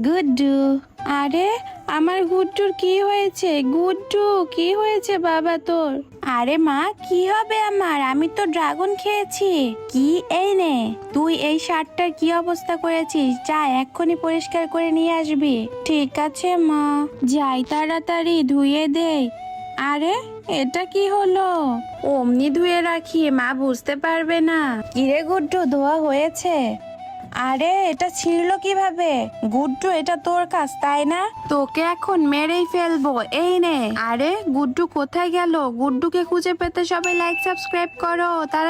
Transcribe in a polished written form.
গুড্ডু। আরে আমার গুড্ডুর কি হয়েছে? গুড্ডু কি হয়েছে বাবা তোর? আরে মা, কি হবে আমার? আমি তো ড্রাগন খেয়েছি। কি? এই নে, তুই এই শার্টটার কি অবস্থা করেছিস? যা এক্ষুনি পরিষ্কার করে নিয়ে আসবি। ঠিক আছে মা, যাই তাড়াতাড়ি ধুয়ে দেই। আরে এটা কি হলো? অমনি ধুয়ে রাখি, মা বুঝতে পারবে না। কিরে গুড্ডু, ধোয়া হয়েছে? আরে এটা ছিঁড়লো কিভাবে? গুড্ডু, এটা তোর কাজ তাই না? তোকে এখন মেরেই ফেলবো, এই নে। আরে গুড্ডু কোথায় গেল? গুড্ডুকে খুঁজে পেতে সবাই লাইক সাবস্ক্রাইব করো তারা।